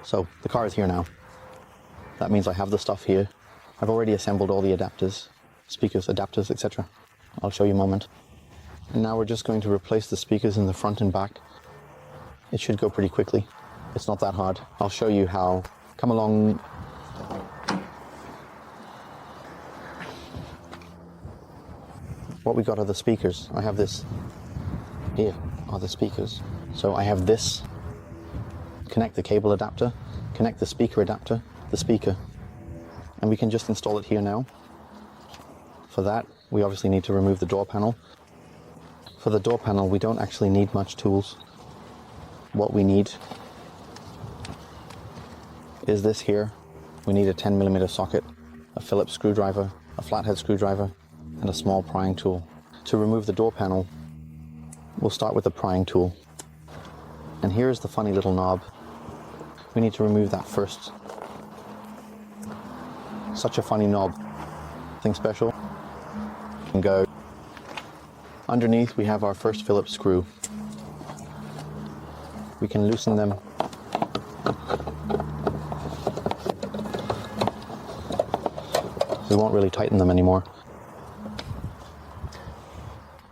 So the car is here now. That means I have the stuff here. I've already assembled all the adapters, speakers, adapters, etc. I'll show you in a moment. And now we're just going to replace the speakers in the front and back. It should go pretty quickly. It's not that hard. I'll show you how. Come along. What we got are the speakers. I have this. Here are the speakers. So I have this. Connect the cable adapter, connect the speaker adapter, the speaker. And we can just install it here now. For that, we obviously need to remove the door panel. For the door panel, we don't actually need much tools. What we need is this here. We need a 10mm socket, a Phillips screwdriver, a flathead screwdriver, and a small prying tool. To remove the door panel, we'll start with the prying tool. And here's the funny little knob. We need to remove that first. Such a funny knob. Nothing special. And go. Underneath we have our first Phillips screw. We can loosen them. We won't really tighten them anymore.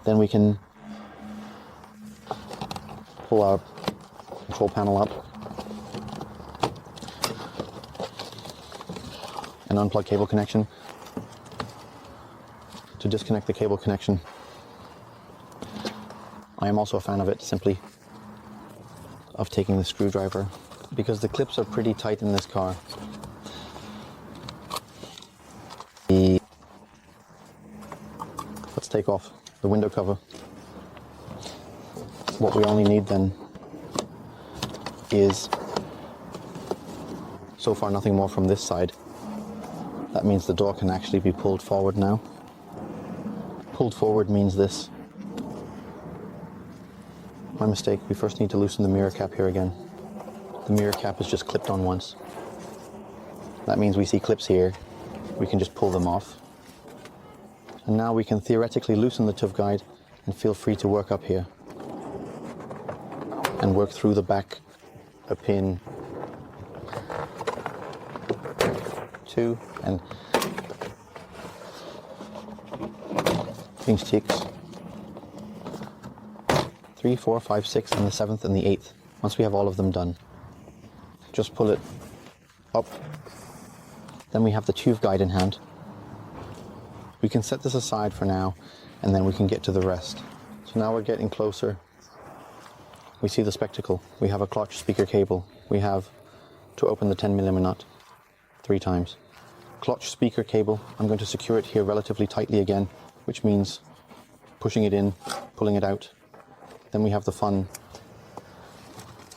Then we can pull our control panel up and unplug cable connection. To disconnect the cable connection, I am also a fan of it, simply of taking the screwdriver, because the clips are pretty tight in this car. Let's take off the window cover. What we only need then is, so far, nothing more from this side. That means the door can actually be pulled forward now. Pulled forward means this. My mistake, we first need to loosen the mirror cap here again. The mirror cap is just clipped on once. That means we see clips here. We can just pull them off. And now we can theoretically loosen the TÜV guide and feel free to work up here. And work through the back a pin, 2, and change ticks. 3, 4, 5, 6, and the 7th and the 8th. Once we have all of them done, just pull it up. Then we have the TÜV guide in hand. We can set this aside for now, and then we can get to the rest. So now we're getting closer. We see the spectacle. We have a clutch speaker cable. We have to open the 10mm nut 3 times. Clutch speaker cable. I'm going to secure it here relatively tightly again, which means pushing it in, pulling it out. Then we have the fun.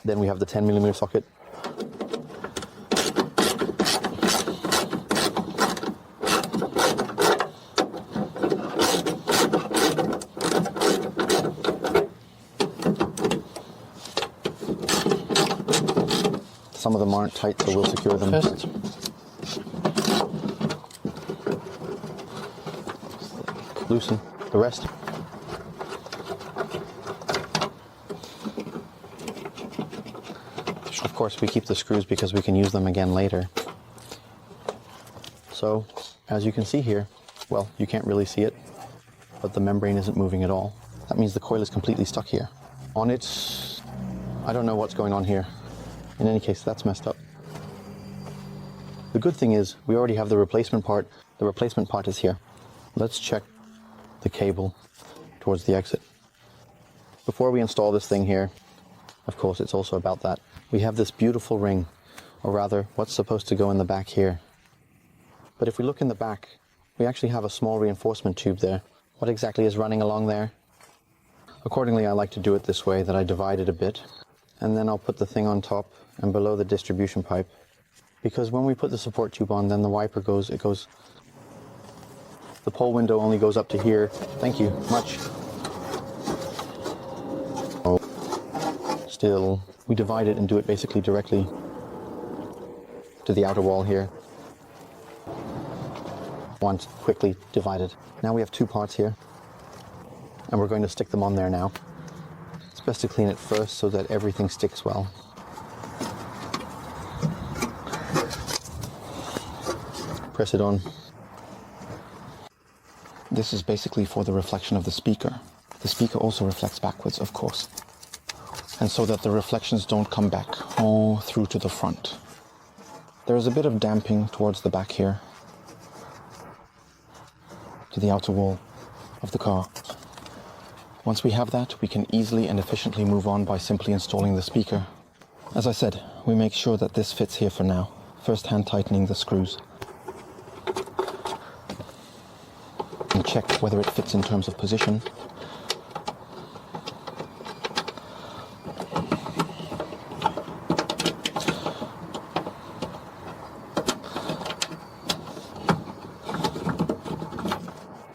Then we have the 10mm socket. Some of them aren't tight, so we'll secure them first. Loosen the rest. Of course, we keep the screws because we can use them again later. So, as you can see here, well, you can't really see it, but the membrane isn't moving at all. That means the coil is completely stuck here. On it, I don't know what's going on here. In any case, that's messed up. The good thing is, we already have the replacement part. The replacement part is here. Let's check the cable towards the exit. Before we install this thing here, of course, it's also about that. We have this beautiful ring, or rather, what's supposed to go in the back here. But if we look in the back, we actually have a small reinforcement tube there. What exactly is running along there? Accordingly, I like to do it this way, that I divide it a bit. And then I'll put the thing on top and below the distribution pipe. Because when we put the support tube on, then the wiper goes, the pole window only goes up to here. Thank you much. Oh. Still, we divide it and do it basically directly to the outer wall here. Once quickly divided. Now we have 2 parts here, and we're going to stick them on there now. It's best to clean it first so that everything sticks well. press it on. This is basically for the reflection of the speaker. The speaker also reflects backwards, of course. And so that the reflections don't come back all through to the front. There is a bit of damping towards the back here, to the outer wall of the car. Once we have that, we can easily and efficiently move on by simply installing the speaker. As I said, we make sure that this fits here for now. First hand tightening the screws. And check whether it fits in terms of position.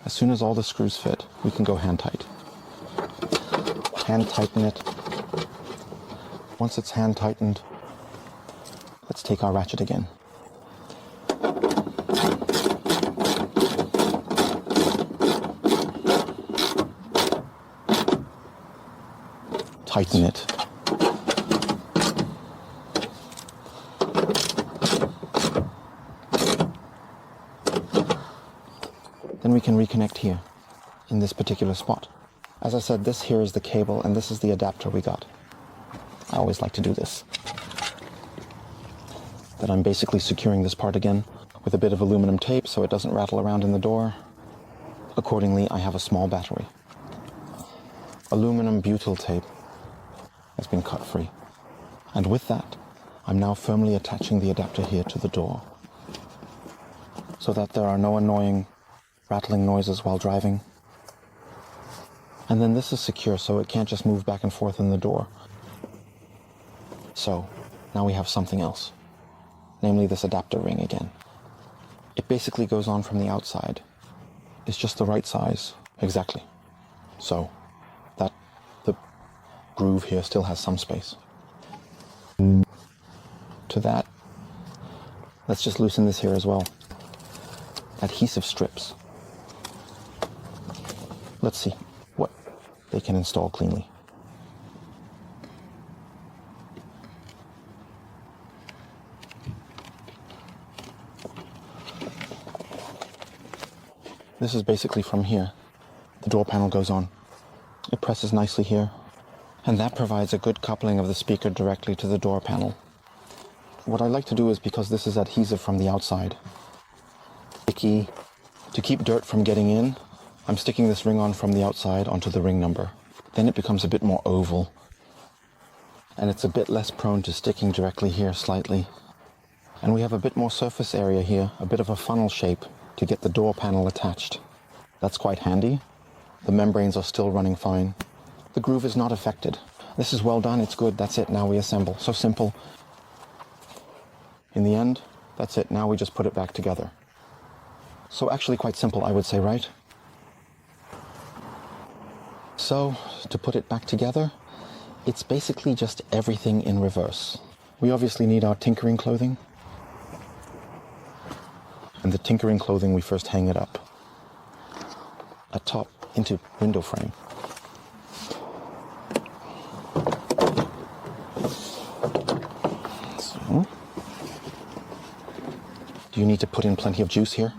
As soon as all the screws fit, we can go hand tight. Hand tighten it. Once it's hand tightened, let's take our ratchet again. Tighten it. Then we can reconnect here, in this particular spot. As I said, this here is the cable and this is the adapter we got. I always like to do this. Then I'm basically securing this part again with a bit of aluminum tape so it doesn't rattle around in the door. Accordingly, I have a small battery. Aluminum butyl tape has been cut free. And with that, I'm now firmly attaching the adapter here to the door so that there are no annoying rattling noises while driving. And then this is secure so it can't just move back and forth in the door. So now we have something else, namely this adapter ring again. It basically goes on from the outside. It's just the right size, exactly. So that the groove here still has some space. To that, let's just loosen this here as well. Adhesive strips. Let's see what they can install cleanly. This is basically from here. The door panel goes on. It presses nicely here, and that provides a good coupling of the speaker directly to the door panel. What I like to do is, because this is adhesive from the outside, sticky, to keep dirt from getting in, I'm sticking this ring on from the outside onto the ring number. Then it becomes a bit more oval, and it's a bit less prone to sticking directly here slightly. And we have a bit more surface area here, a bit of a funnel shape to get the door panel attached. That's quite handy. The membranes are still running fine. The groove is not affected. This is well done, it's good, that's it, now we assemble. So simple. In the end, that's it, now we just put it back together. So actually quite simple, I would say, right? So, to put it back together, it's basically just everything in reverse. We obviously need our tinkering clothing. And the tinkering clothing, we first hang it up atop into window frame. So, do you need to put in plenty of juice here?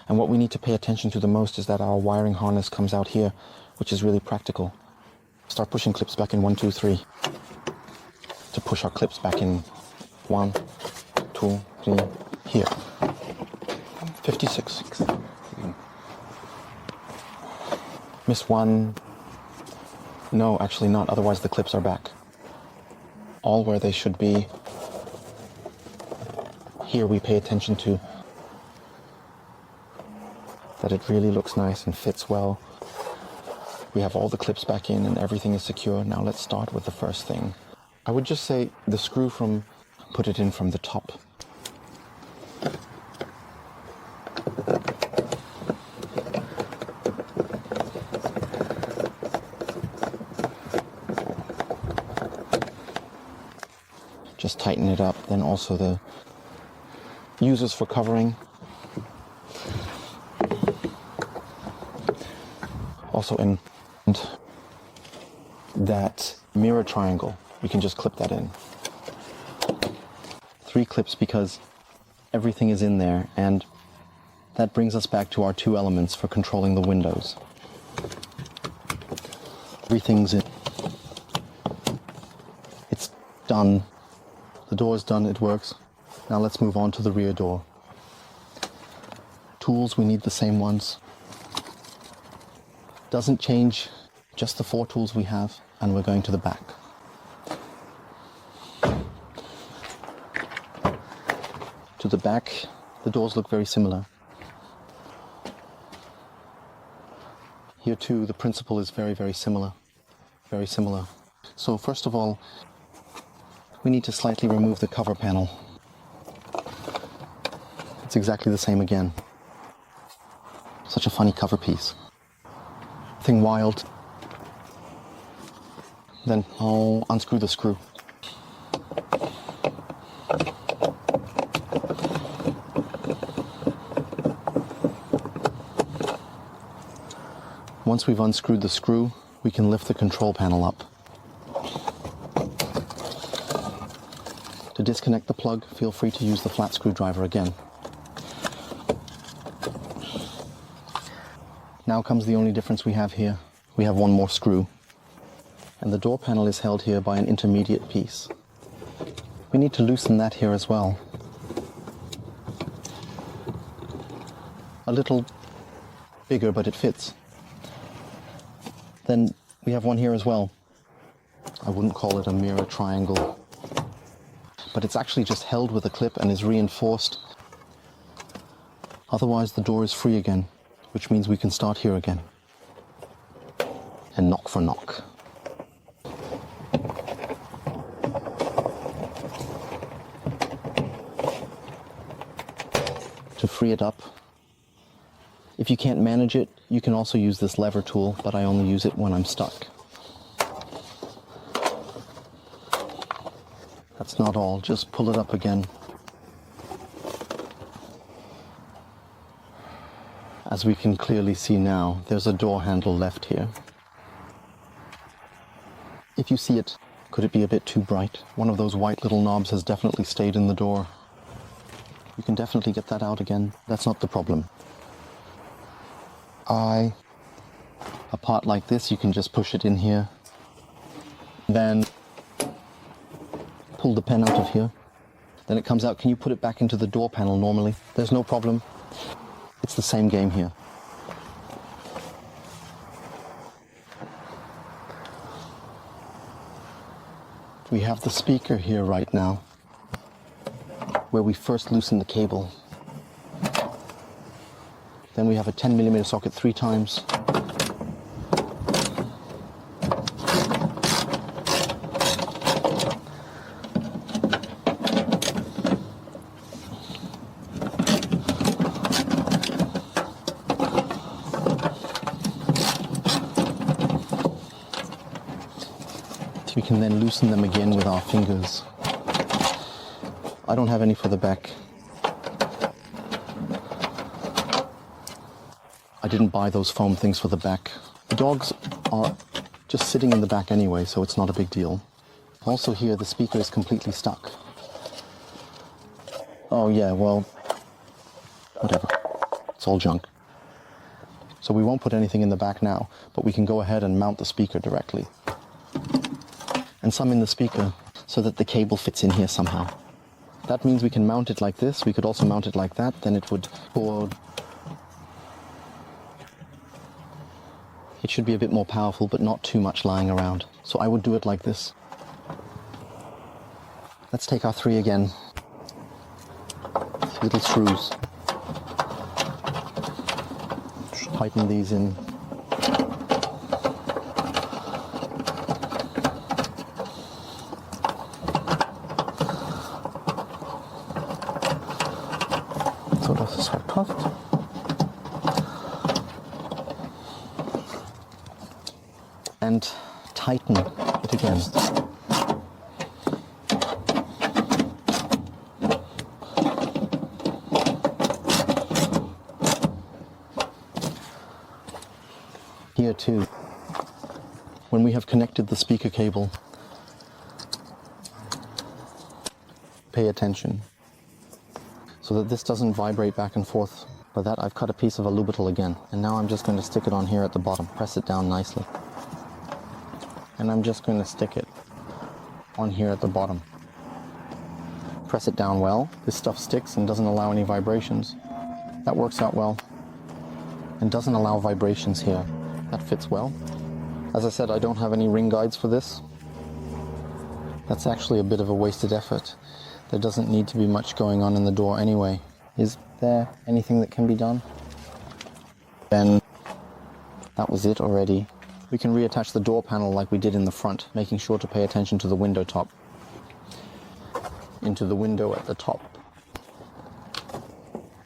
And what we need to pay attention to the most is that our wiring harness comes out here, which is really practical. Start pushing clips back in 1, 2, 3. To push our clips back in 1, 2, 3, here. 56. Miss one. No, actually not, otherwise the clips are back. All where they should be. Here we pay attention to that it really looks nice and fits well. We have all the clips back in and everything is secure. Now let's start with the first thing. I would just say the screw put it in from the top. Just tighten it up. Then also the users for covering. Also in that mirror triangle, we can just clip that in. 3 clips because everything is in there, and that brings us back to our two elements for controlling the windows. Everything's in. It's done. The door is done, it works. Now let's move on to the rear door. Tools, we need the same ones. Doesn't change, just the 4 tools we have, and we're going to the back. To the back, the doors look very similar. Here too, the principle is very, very similar. Very similar. So first of all, we need to slightly remove the cover panel. It's exactly the same again. Such a funny cover piece. Nothing wild. Then I'll unscrew the screw. Once we've unscrewed the screw, we can lift the control panel up. To disconnect the plug, feel free to use the flat screwdriver again. Now comes the only difference we have here. We have one more screw. And the door panel is held here by an intermediate piece. We need to loosen that here as well. A little bigger, but it fits. Then we have one here as well. I wouldn't call it a mirror triangle, but it's actually just held with a clip and is reinforced. Otherwise the door is free again, which means we can start here again. And knock for knock. To free it up, if you can't manage it, you can also use this lever tool, but I only use it when I'm stuck. That's not all, just pull it up again. As we can clearly see now, there's a door handle left here. If you see it, could it be a bit too bright? One of those white little knobs has definitely stayed in the door. You can definitely get that out again. That's not the problem. A part like this, you can just push it in here. Then pull the pen out of here. Then it comes out. Can you put it back into the door panel normally? There's no problem. It's the same game here. We have the speaker here right now, where we first loosen the cable. Then we have a 10mm socket 3 times. We can then loosen them again with our fingers. I don't have any for the back. I didn't buy those foam things for the back. The dogs are just sitting in the back anyway, so it's not a big deal. Also here, the speaker is completely stuck. Oh yeah, well, whatever. It's all junk. So we won't put anything in the back now, but we can go ahead and mount the speaker directly. And some in the speaker so that the cable fits in here somehow. That means we can mount it like this. We could also mount it like that. Then it would go. It should be a bit more powerful, but not too much lying around. So I would do it like this. Let's take our 3 again. Little screws. Tighten these in. So das ist verpasst. And tighten it again. Here too, when we have connected the speaker cable, pay attention. so that this doesn't vibrate back and forth. For that, I've cut a piece of alubital again, and now I'm just going to stick it on here at the bottom. Press it down nicely. And I'm just going to stick it on here at the bottom. Press it down well. This stuff sticks and doesn't allow any vibrations. That works out well. And doesn't allow vibrations here. That fits well. As I said, I don't have any ring guides for this. That's actually a bit of a wasted effort. There doesn't need to be much going on in the door anyway. Is there anything that can be done? Then that was it already. We can reattach the door panel like we did in the front, making sure to pay attention to the window top. Into the window at the top.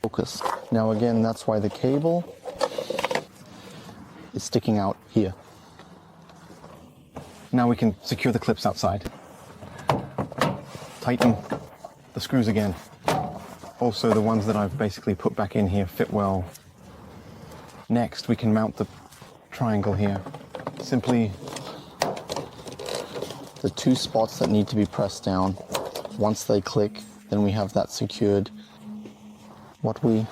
Focus. Now again, that's why the cable is sticking out here. Now we can secure the clips outside. Tighten the screws again. Also, the ones that I've basically put back in here fit well. Next, we can mount the triangle here. Simply the two spots that need to be pressed down. Once they click, then we have that secured. What we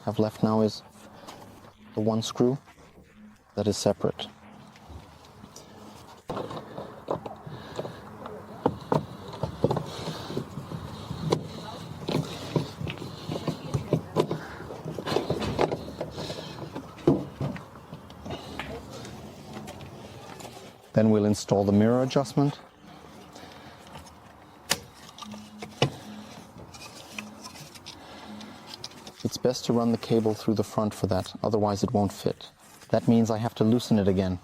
have left now is the one screw that is separate. Then we'll install the mirror adjustment. It's best to run the cable through the front for that, otherwise it won't fit. That means I have to loosen it again.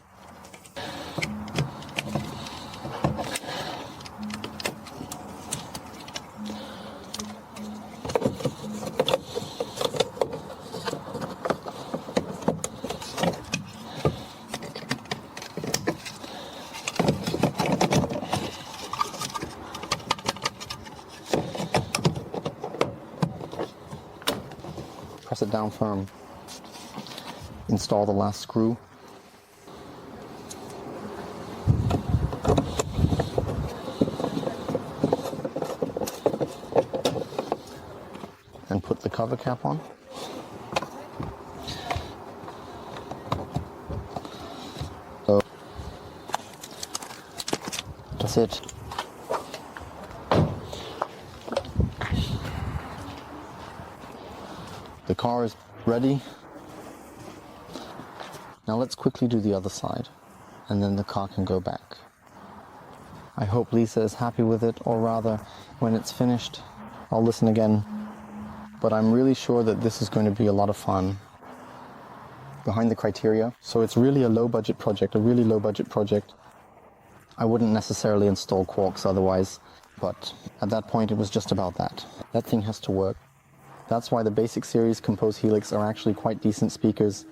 Press it down firm. Install the last screw. And put the cover cap on. So that's it. The car is ready. Now let's quickly do the other side, and then the car can go back. I hope Lisa is happy with it, or rather, when it's finished, I'll listen again. But I'm really sure that this is going to be a lot of fun. Behind the criteria, so it's really a low-budget project, a really low-budget project. I wouldn't necessarily install Quarks otherwise, but at that point it was just about that. That thing has to work. That's why the Basic Series Compose Helix are actually quite decent speakers,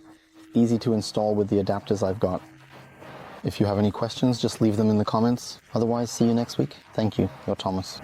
easy to install with the adapters I've got. If you have any questions, just leave them in the comments. Otherwise, see you next week. Thank you. Your Thomas.